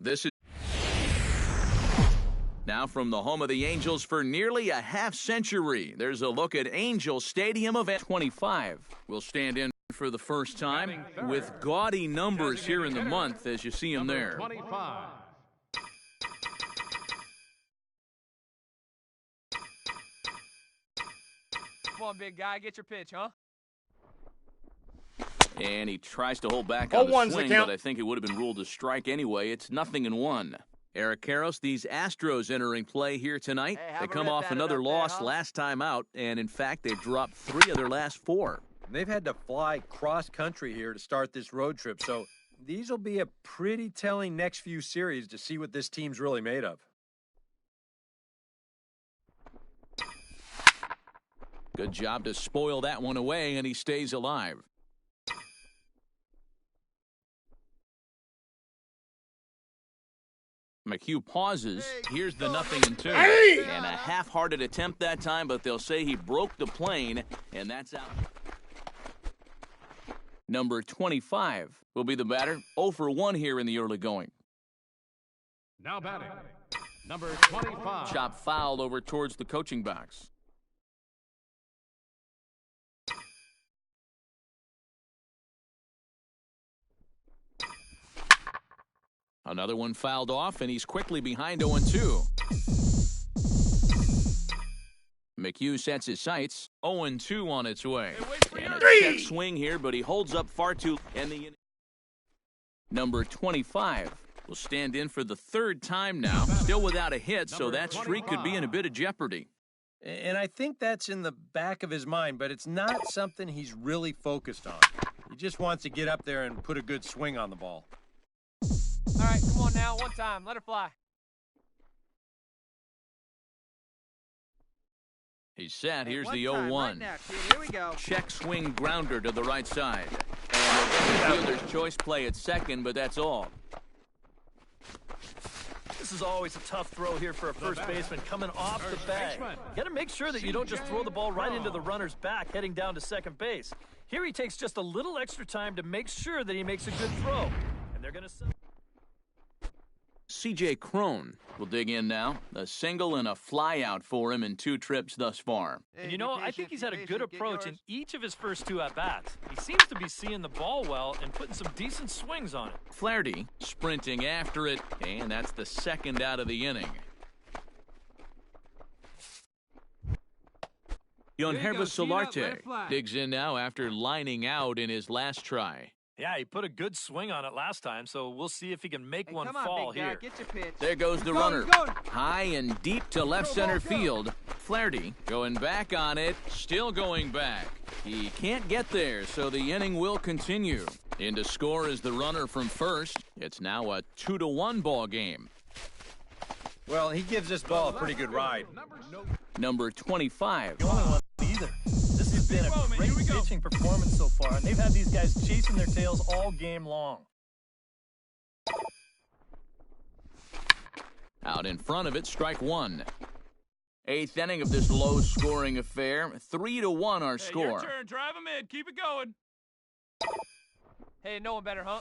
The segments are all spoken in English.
This is now from the home of the Angels for nearly a half-century. There's a look at Angel Stadium event 25. Will stand in for the first time with gaudy numbers here in the month as you see them there. 25. Come on, big guy, get your pitch, huh? And he tries to hold back on the 0-1's swing, the count. but I think it would have been ruled a strike anyway. It's 0-1. Eric Karros, these Astros entering play here tonight. Hey, they have a come rip off at it another up there, loss huh? last time out, and in fact, they've dropped 3 of their last 4. They've had to fly cross-country here to start this road trip, so these will be a pretty telling next few series to see what this team's really made of. Good job to spoil that one away, and he stays alive. McHugh pauses. Here's the 0-2. And a half-hearted attempt that time, but they'll say he broke the plane, and that's out. Number 25 will be the batter. 0 for 1 here in the early going. Now batting, number 25. Chop fouled over towards the coaching box. Another one fouled off, and he's quickly behind 0-2. McHugh sets his sights. 0-2 on its way. And a check swing here, but he holds up far too. And the number 25 will stand in for the 3rd time now. Still without a hit, so that streak could be in a bit of jeopardy. And I think that's in the back of his mind, but it's not something he's really focused on. He just wants to get up there and put a good swing on the ball. All right, come on now, one time, let her fly. He's set. Hey, Here's the one time, 0-1. right now, kid. Here we go. Check swing grounder to the right side. And the fielder's choice play at second, but that's all. This is always a tough throw here for a first baseman coming off the bag. You got to make sure that you don't just throw the ball right into the runner's back heading down to second base. Here he takes just a little extra time to make sure that he makes a good throw. And they're going to... C.J. Cron will dig in now. A single and a fly out for him in 2 trips thus far. And you know, I think he's had a good approach in each of his first 2 at-bats. He seems to be seeing the ball well and putting some decent swings on it. Flaherty sprinting after it, and that's the 2nd out of the inning. Yangervis Solarte digs in now after lining out in his last try. Yeah, he put a good swing on it last time, so we'll see if he can make one Come on, fall big guy, here. get your pitch. There goes the runner. High and deep to left center field. Flaherty going back on it, still going back. He can't get there, so the inning will continue. In to score is the runner from first. It's now a 2-1 ball game. Well, he gives this ball a pretty good ride. Number 25. Either. This has been a great pitching performance so far, and they've had these guys chasing their tails all game long. Out in front of it, strike 1. 8th inning of this low-scoring affair. 3-1 our score. Your turn, drive him in, keep it going. Hey, no one better, huh?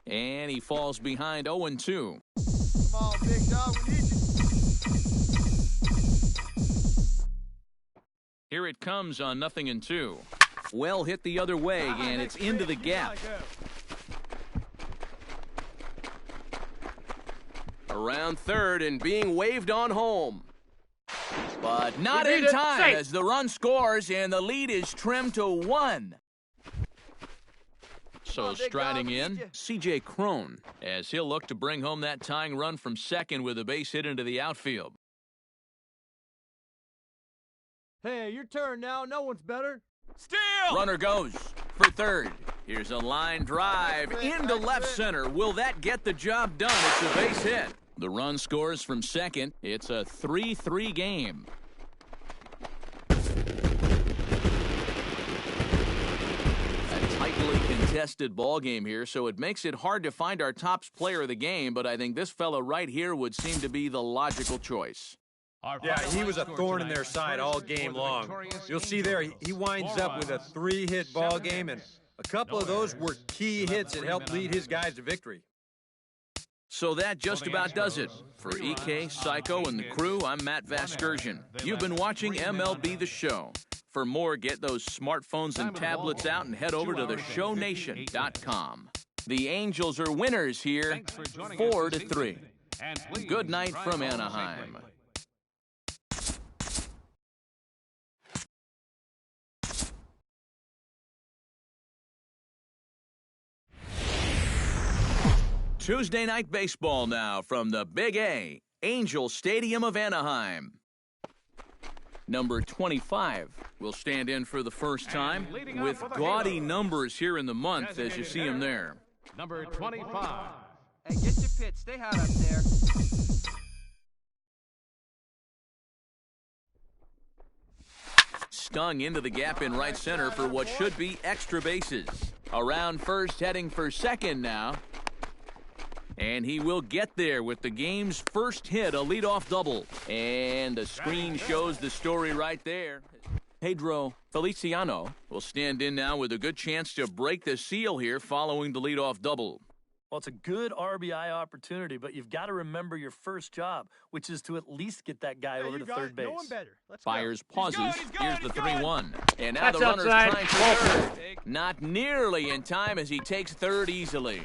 And he falls behind 0-2. Come on, big dog, we need you. Here it comes on 0-2. Well hit the other way, and it's into the gap. Around third and being waved on home. But not in time as the run scores and the lead is trimmed to 1. So striding in, C.J. Cron, as he'll look to bring home that tying run from second with a base hit into the outfield. Hey, your turn now. No one's better. Steal! Runner goes for third. Here's a line drive into left center. Will that get the job done? It's a base hit. The run scores from second. It's a 3-3 game. A tightly contested ball game here, so it makes it hard to find our top player of the game, but I think this fella right here would seem to be the logical choice. Yeah, he was a thorn in their side all game long. You'll see there, he winds up with a 3-hit ball game, and a couple of those were key hits that helped lead his guys to victory. So that just about does it. For EK, Psycho, and the crew, I'm Matt Vasgersian. You've been watching MLB The Show. For more, get those smartphones and tablets out and head over to theshownation.com. The Angels are winners here, 4-3. Good night from Anaheim. Tuesday night baseball now from the Big A, Angel Stadium of Anaheim. Number 25 will stand in for the first time with gaudy numbers here in the month as you see him there. Number 25. Hey, get your pitch. Stay hot up there. Stung into the gap in right center for what should be extra bases. Around first, heading for second now. And he will get there with the game's first hit, a leadoff double. And the screen shows the story right there. Pedro Feliciano will stand in now with a good chance to break the seal here following the leadoff double. Well, it's a good RBI opportunity, but you've got to remember your first job, which is to at least get that guy over to third base. No one better. Let's Fires go. pauses. Here's the 3-1. And now That's the runner's outside. trying for third. Not nearly in time as he takes third easily.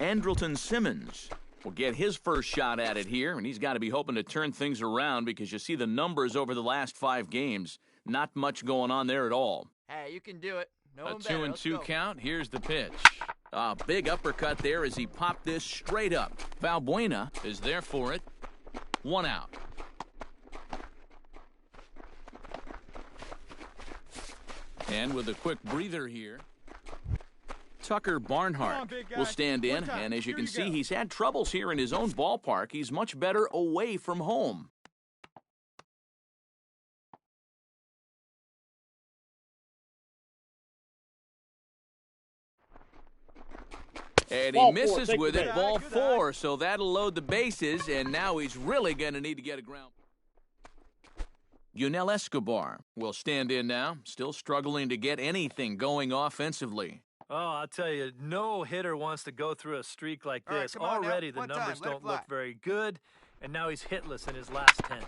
Andrelton Simmons will get his first shot at it here, and he's got to be hoping to turn things around because you see the numbers over the last 5 games. Not much going on there at all. Hey, you can do it. No A one better. 2-2 count. Here's the pitch. A big uppercut there as he popped this straight up. Valbuena is there for it. 1 out. And with a quick breather here, Tucker Barnhart will stand in, and as you can see, he's had troubles here in his own ballpark. He's much better away from home. And he misses with it, ball 4, so that'll load the bases, and now he's really going to need to get a ground. Yunel Escobar will stand in now, still struggling to get anything going offensively. Oh, I'll tell you, no hitter wants to go through a streak like this. All right, come on now. Already the One numbers time, let it don't fly. look very good, and now he's hitless in his last 10.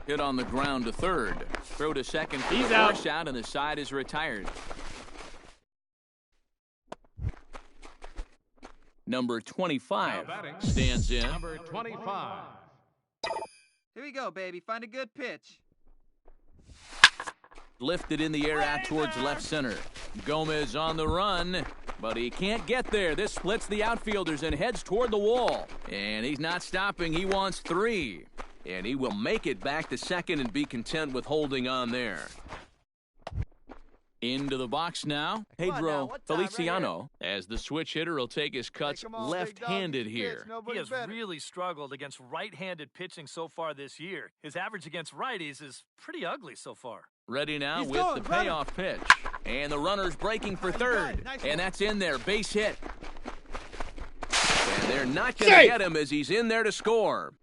Hit on the ground to third. Throw to second for the force out, and the side is retired. Number 25 stands in. Number 25. Here we go, baby. Find a good pitch. Lifted in the air out towards left center. Gomez on the run, but he can't get there. This splits the outfielders and heads toward the wall. And he's not stopping. He wants 3. And he will make it back to second and be content with holding on there. Into the box now, Pedro what time? Feliciano, as the switch hitter will take his cuts come on, left-handed big dog. here. Pitch, He has better. really struggled against right-handed pitching so far this year. His average against righties is pretty ugly so far. Ready now He's with going, the runner. payoff pitch. And the runner's breaking for third. Nice And one. that's in there, base hit. And they're not going to get him as he's in there to score.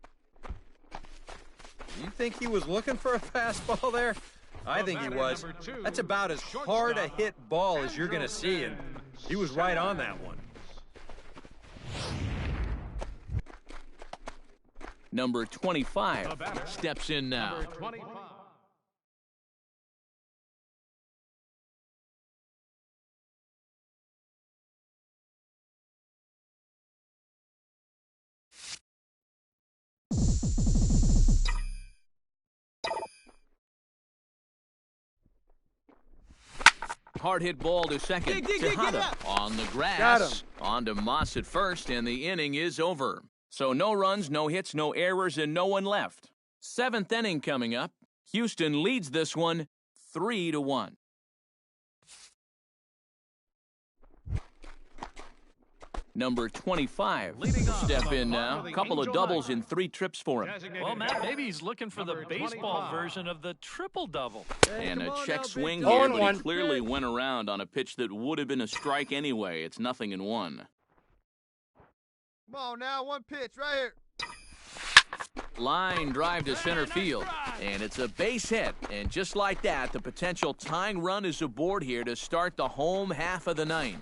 You think he was looking for a fastball there? I think he was. That's about as hard a hit ball as you're going to see, and he was right on that one. Number 25 steps in now. Number 25. Hard hit ball to second. Dig, Tejada get on the Got grass. him. On to Moss at first, and the inning is over. So no runs, no hits, no errors, and no one left. 7th inning coming up. Houston leads this one 3-1. Number 25 will Leading off step on in the now. bottom of the Couple of Angel doubles lineup. in 3 trips for him. Designated Well, Matt, hitter, maybe he's looking for the number baseball 25. version of the triple-double. And come a on check now, big swing dog. here, 0-1. but he clearly went around on a pitch that would have been a strike anyway. It's 0-1. Come on now, one pitch right here. Line drive to center field, and it's a base hit. And just like that, the potential tying run is aboard here to start the home half of the 9th.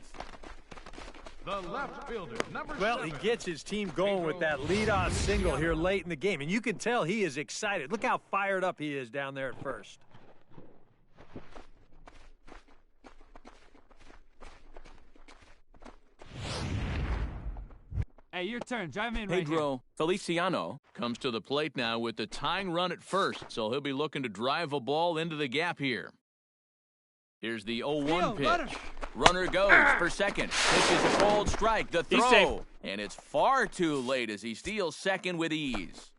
The left fielder, number Well, 7. he gets his team going with that leadoff single here late in the game, and you can tell he is excited. Look how fired up he is down there at first. Hey, your turn. Drive in right here. Pedro Feliciano comes to the plate now with the tying run at first, so he'll be looking to drive a ball into the gap here. Here's the 0-1 pitch. Runner goes for second. This is a cold strike. The throw. And it's far too late as he steals second with ease.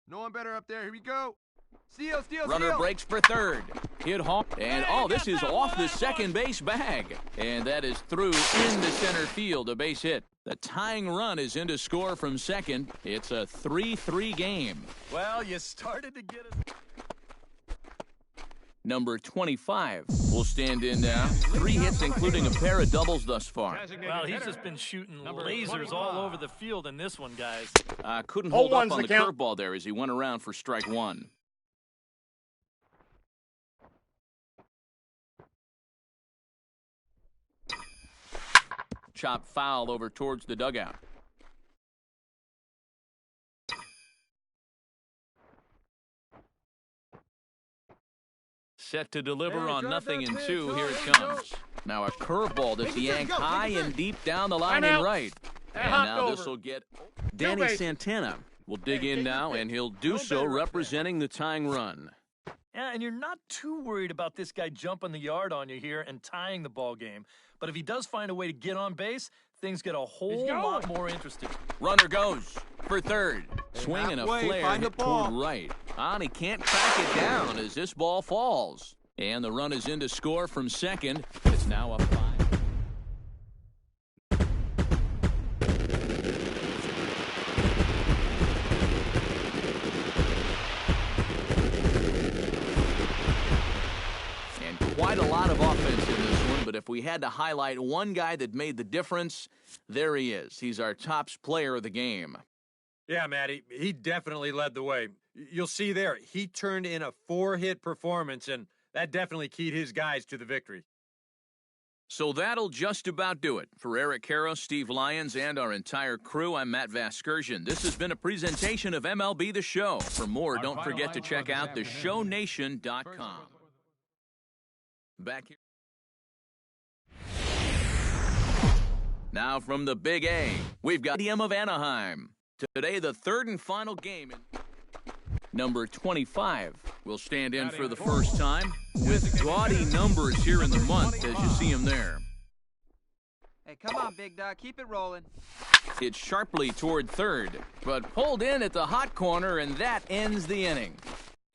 No one better up there. Here we go. Steal. Runner breaks for third. Hit home. And, this is off the second base bag. And that is through into center field, a base hit. The tying run is in to score from second. It's a 3-3 game. Well, you started to get it. Number 25 will stand in now. 3 hits, including a pair of doubles thus far. Well, he's just been shooting lasers all over the field in this one, guys. Couldn't hold up on the curveball there as he went around for strike 1. Chop foul over towards the dugout. Set to deliver on 0-2. Here it comes. Now a curveball that's yanked high and deep down the line and right. And now this will get Danny Santana will dig in now, and he'll do so representing the tying run. Yeah, and you're not too worried about this guy jumping the yard on you here and tying the ball game. But if he does find a way to get on base, things get a whole lot more interesting. Runner goes for third. Swing and a flare hit toward right. He can't track it down as this ball falls. And the run is in to score from second. It's now up 5. Quite a lot of offense in this one, but if we had to highlight one guy that made the difference, there he is. He's our top player of the game. Yeah, Matty, he definitely led the way. You'll see there, he turned in a 4-hit performance, and that definitely keyed his guys to the victory. So that'll just about do it. For Eric Karros, Steve Lyons, and our entire crew, I'm Matt Vasgersian. This has been a presentation of MLB The Show. For more, don't forget to check out theshownation.com. Back here. Now from the Big A, we've got Stadium of Anaheim. Today, the third and final game. Number 25 will stand in for the first time with gaudy numbers here in the month, as you see him there. Hey, come on, big dog. Keep it rolling. It's sharply toward third, but pulled in at the hot corner, and that ends the inning.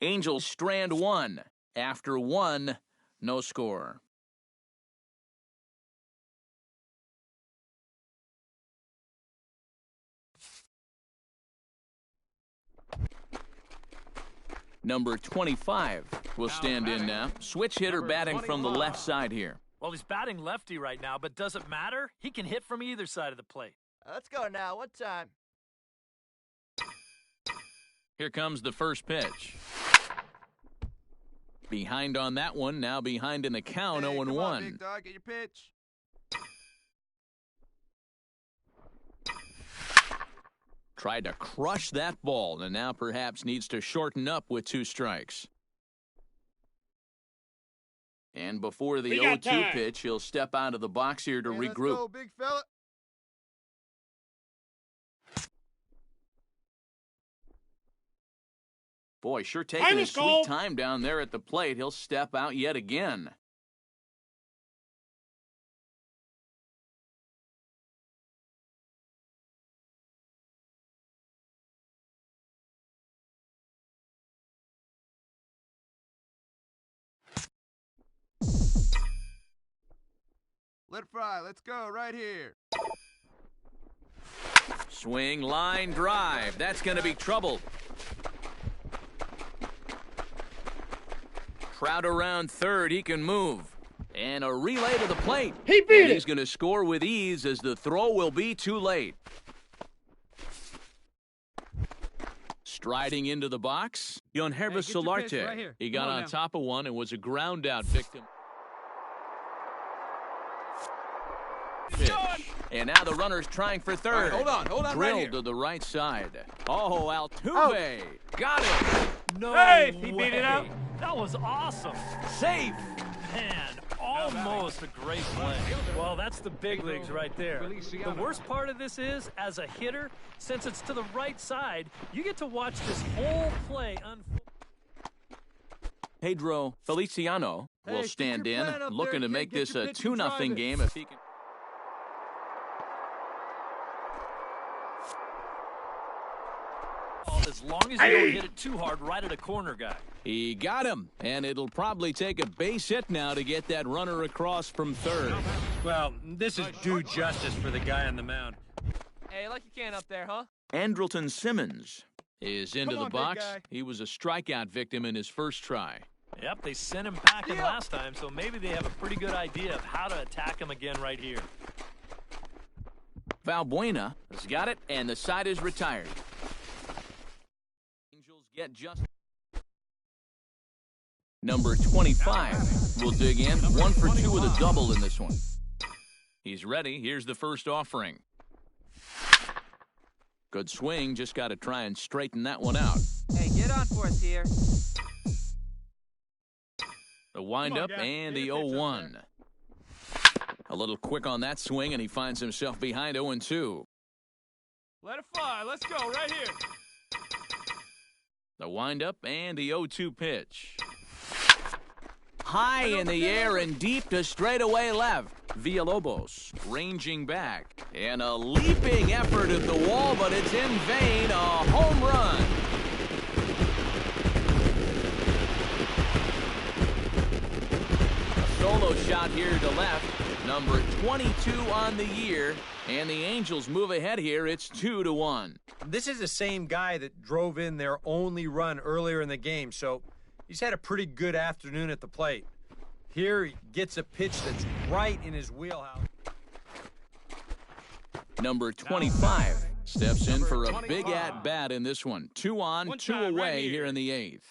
Angels strand 1. After 1, no score. Number 25 will stand in now. Switch hitter batting from the left side here. Well, he's batting lefty right now, but does it matter? He can hit from either side of the plate. Let's go now. What time? Here comes the first pitch. Behind on that one, now behind in the count, 0-1. Come on, big dog, get your pitch. Tried to crush that ball, and now perhaps needs to shorten up with 2 strikes. And before the 0-2 pitch, he'll step out of the box here to regroup. Let's go, big fella. Boy, sure taking his sweet time down there at the plate. He'll step out yet again. Let it fly. Let's go right here. Swing, line, drive. That's going to be trouble. Trout around third. He can move. And a relay to the plate. He beat it. He's going to score with ease as the throw will be too late. Striding into the box, Yangervis Solarte. Right, he got on top of one and was a ground out victim. pitch. And now the runner's trying for third. All right, hold on Drilled right here. to the right side. Oh, Altuve. Got it. No Hey, way. he beat it out. That was awesome. Safe. Man, almost a great play. Well, that's the big leagues right there. The worst part of this is, as a hitter, since it's to the right side, you get to watch this whole play unfold. Pedro Feliciano will Hey, stand get your in, plan up looking there, to kid. make Get this your a pitch and 2-0 drive it. game if he can. As long as you don't hit it too hard right at a corner guy. He got him, and it'll probably take a base hit now to get that runner across from third. Well, this is due justice for the guy on the mound. Hey, like you can up there, huh? Andrelton Simmons is into Come the on, big box. guy. He was a strikeout victim in his first try. Yep, they sent him packing last time, so maybe they have a pretty good idea of how to attack him again right here. Valbuena has got it, and the side is retired. Angels get just. Number 25 will dig in. 1 for 2 with a double in this one. He's ready. Here's the first offering. Good swing. Just got to try and straighten that one out. Hey, get on for us here. The windup and the 0-1. A little quick on that swing, and he finds himself behind 0-2. Let it fly. Let's go right here. The windup and the 0-2 pitch. High in the air and deep to straightaway left. Villalobos ranging back. And a leaping effort at the wall, but it's in vain. A home run. A solo shot here to left. Number 22 on the year. And the Angels move ahead here. It's 2-1. This is the same guy that drove in their only run earlier in the game, so he's had a pretty good afternoon at the plate. Here he gets a pitch that's right in his wheelhouse. Number 25 steps in for a big at-bat in this one. 2 on, 2 away here in the 8th.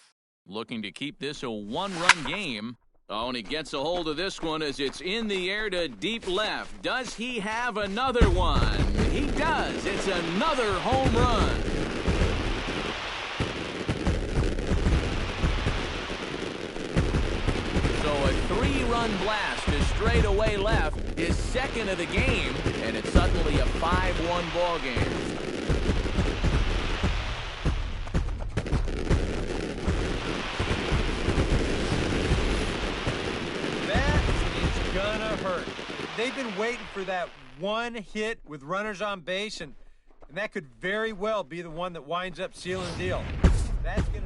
Looking to keep this a one-run game. Oh, and he gets a hold of this one as it's in the air to deep left. Does he have another one? He does. It's another home run. So a 3-run blast to straightaway left, his second of the game, and it's suddenly a 5-1 ball game. Gonna hurt. They've been waiting for that one hit with runners on base, and that could very well be the one that winds up sealing the deal. That's gonna.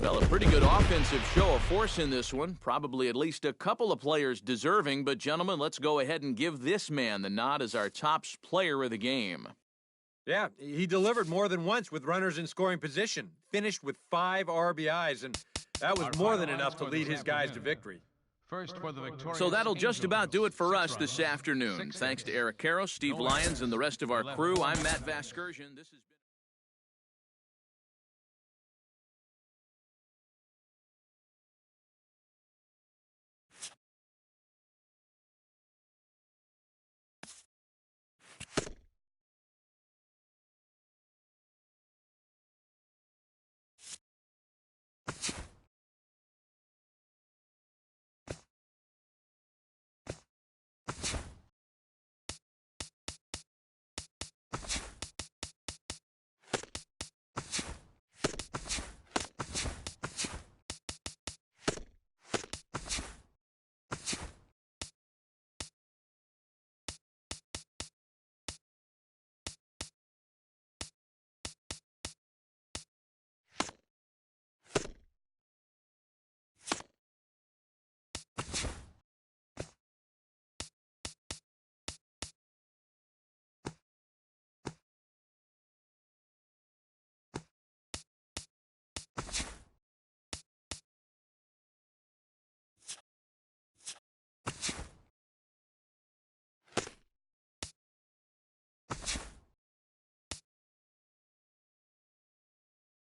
Well, a pretty good offensive show of force in this one. Probably at least a couple of players deserving, but gentlemen, let's go ahead and give this man the nod as our top player of the game. Yeah, he delivered more than once with runners in scoring position. Finished with 5 RBIs, and that was more than enough to lead his guys to victory. First for the victorious So that'll just Angels. about do it for 6 us this runs, afternoon. 6 Thanks to innings. Eric Karros, Steve No Lyons, errors. and the rest of our 11 crew. I'm runs. Matt Vasgersian. This has been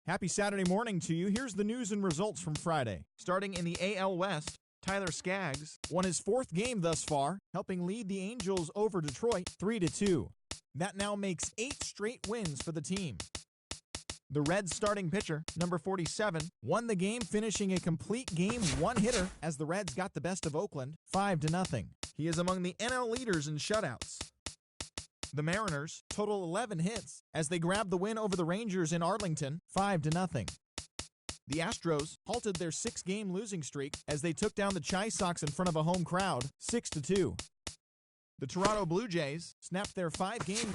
Happy Saturday morning to you. Here's the news and results from Friday. Starting in the AL West, Tyler Skaggs won his 4th game thus far, helping lead the Angels over Detroit 3-2. That now makes 8 straight wins for the team. The Reds starting pitcher, number 47, won the game, finishing a complete game one-hitter as the Reds got the best of Oakland 5-0. He is among the NL leaders in shutouts. The Mariners total 11 hits as they grabbed the win over the Rangers in Arlington 5-0. The Astros halted their 6-game losing streak as they took down the Chi Sox in front of a home crowd 6-2. The Toronto Blue Jays snapped their 5-game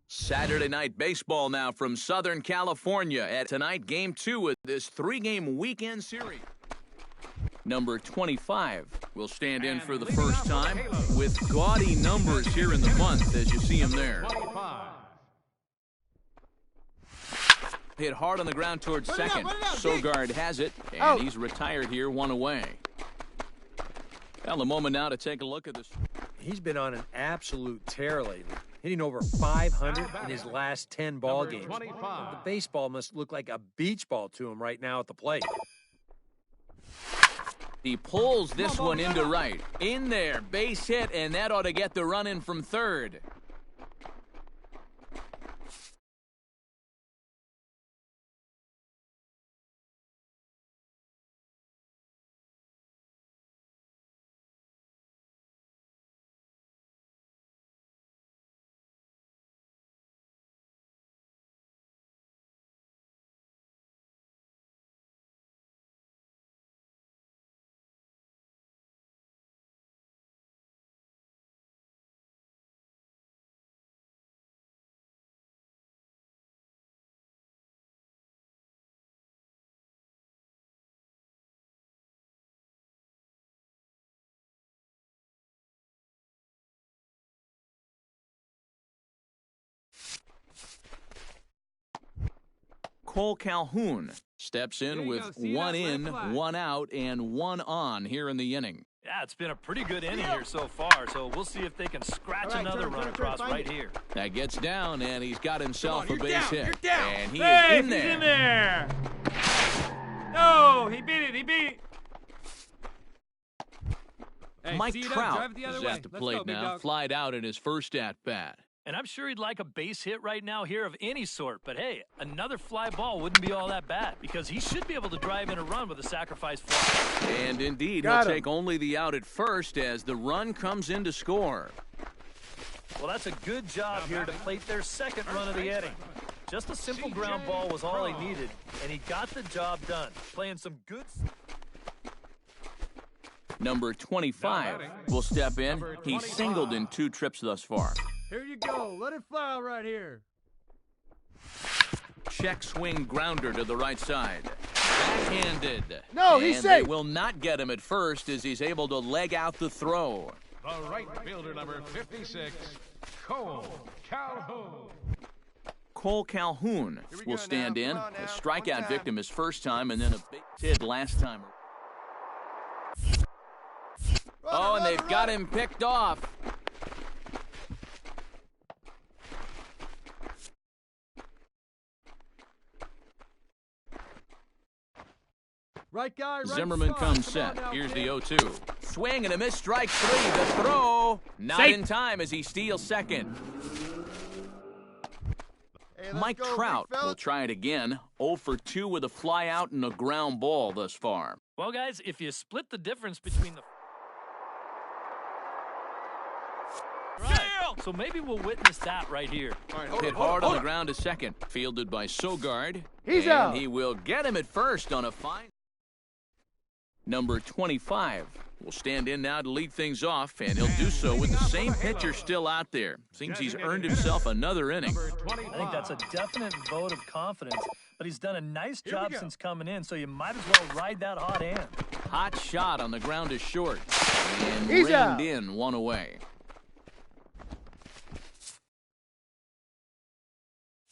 Saturday night baseball now from Southern California. At tonight, Game 2 of this 3-game weekend series. Number 25 will stand in for the first time with gaudy numbers here in the month, as you see him there. 25. Hit hard on the ground towards second. Sogard has it, and he's retired here, 1 away. Well, a moment now to take a look at this. He's been on an absolute tear lately, hitting over 500 in his last 10 ball games. 25. The baseball must look like a beach ball to him right now at the plate. He pulls this one into right. In there, base hit, and that ought to get the run in from third. Cole Calhoun steps in with 1 in, 1 out, and 1 on here in the inning. Yeah, it's been a pretty good inning here so far, so we'll see if they can scratch another run across right here. That gets down, and he's got himself a base hit. And he Hey, is in he's there. in there. No, he beat it. He beat it. Hey, Mike see you, Doug. Trout Drive it the other is way. at the Let's plate go, big now, dog. flied out in his first at-bat. And I'm sure he'd like a base hit right now here of any sort. But hey, another fly ball wouldn't be all that bad because he should be able to drive in a run with a sacrifice fly. And indeed, Got he'll him. take only the out at first as the run comes in to score. Well, that's a good job here to plate their second run of the inning. Just a simple ground ball was all he needed, and he got the job done. Playing some good... Number 25 will step in. He's singled in 2 trips thus far. Here you go. Let it fly out right here. Check swing grounder to the right side. Backhanded. No, he's and safe. they will not get him at first as he's able to leg out the throw. The right fielder, number 56, Cole Calhoun. Cole Calhoun we will go stand now. in. Come on A now. strikeout One time. victim his first time and then a big hit last time. Oh, and they've got him picked off. Right guy, right Zimmerman spot. comes Come on set. now, Here's kid. the 0-2. Swing and a miss, strike 3. The throw, not Safe. in time as he steals second. Hey, let's Mike go, big Trout fella. will try it again. 0 for 2 with a fly out and a ground ball thus far. Well, guys, if you split the difference between the... Right. So maybe we'll witness that right here. Hit hard on the ground to second. Fielded by Sogard. He's and out. he will get him at first on a fine. Number 25 will stand in now to lead things off, and he'll do so with the same pitcher still out there. Seems he's earned himself another inning. Number 25. I think that's a definite vote of confidence, but he's done a nice job go. since coming in, so you might as well ride that hot hand. Hot shot on the ground is short. And He's reined out. in one away.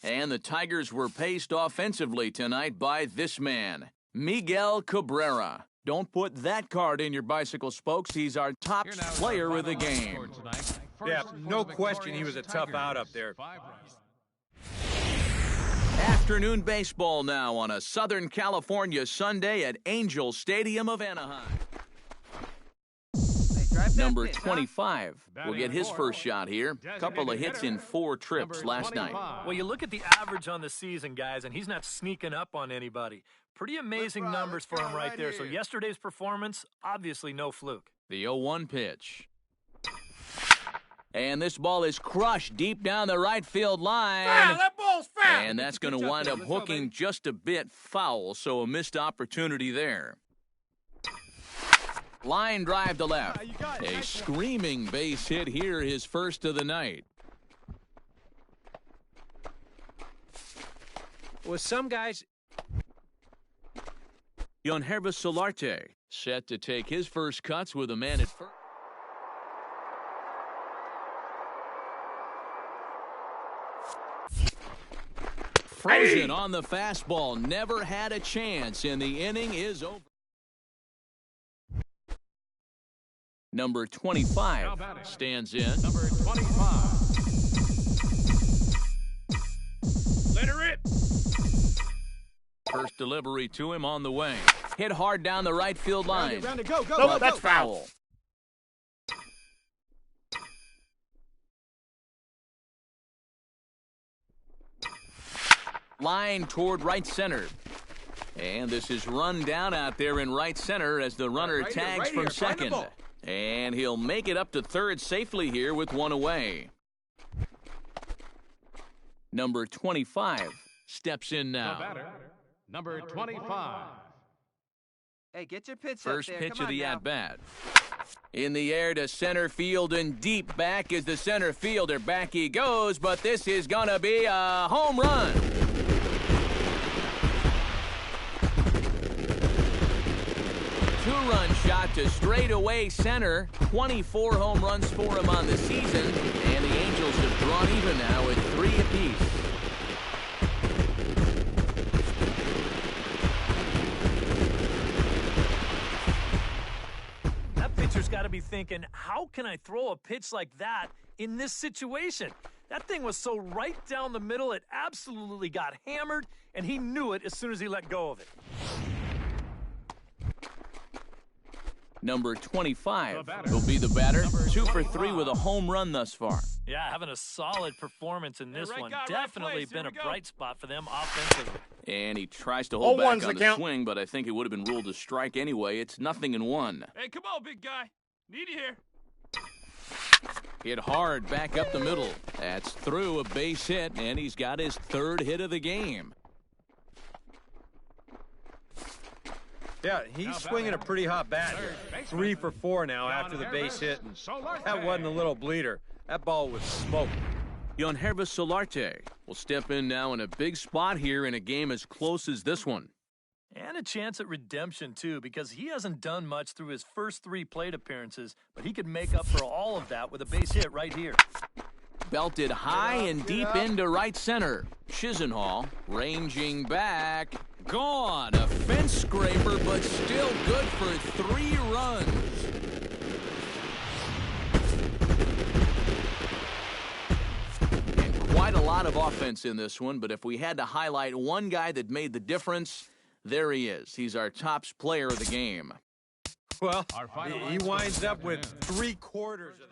And the Tigers were paced offensively tonight by this man, Miguel Cabrera. Don't put that card in your bicycle spokes. He's our top Here now is player our of the final game. score tonight. Yeah, First no for the question he was a tough out up there. 5 runs. Afternoon baseball now on a Southern California Sunday at Angel Stadium of Anaheim. Hey, drive that Number pitch, huh? 25 will Batting get his fourth. first shot here. Couple of hits in 4 trips Number last night. 25. Well, you look at the average on the season, guys, and he's not sneaking up on anybody. Pretty amazing numbers for him right there. So yesterday's performance, obviously no fluke. The 0-1 pitch. And this ball is crushed deep down the right field line. That ball's foul. And that's going to wind up hooking just a bit foul, so a missed opportunity there. Line drive to left. You got it. A screaming base hit here, his first of the night. With some guys, Yonhervis Solarte set to take his first cuts with a man at first. Frozen on the fastball. Never had a chance, and the inning is over. Number 25 stands in. Number 25. Let her rip. First delivery to him on the way. Hit hard down the right field line. Round it, go, go, But go, that's go. foul. Line toward right center. And this is run down out there in right center as the runner Right here, tags right from here. Find the second. ball. And he'll make it up to third safely here with one away. Number 25 steps in The now. batter, number 25. Hey, get your pitch First up there. pitch Come of the on now. at-bat. In the air to center field and deep back is the center fielder. Back he goes, but this is going to be a home run. Two-run shot to straightaway center. 24 home runs for him on the season. And the Angels have drawn even now at 3 apiece. That pitcher's got to be thinking, how can I throw a pitch like that in this situation? That thing was so right down the middle, it absolutely got hammered, and he knew it as soon as he let go of it. Number 25 The batter. will be the batter. Number 2 for 3 25. with a home run thus far. Yeah, having a solid performance in this right one. guy, right Definitely place. been Here a we go. bright spot for them offensively. And he tries to hold back 0-1's on the the count. swing, but I think it would have been ruled a strike anyway. It's 0-1. Hey, come on, big guy. Need you here. Hit hard back up the middle. That's through a base hit, and he's got his third hit of the game. yeah, he's swinging a pretty hot bat here. 3 for 4 now after the base hit. And that wasn't a little bleeder. That ball was smoked. Yonhervis Solarte will step in now in a big spot here in a game as close as this one. And a chance at redemption, too, because he hasn't done much through his first 3 plate appearances, but he could make up for all of that with a base hit right here. Belted high and deep into right center. Chisenhall ranging back. Gone. A fence scraper, but still good for 3 runs. And quite a lot of offense in this one, but if we had to highlight one guy that made the difference, there he is. He's our top player of the game. Well, Our final he line winds score up with this afternoon. 3/4 of the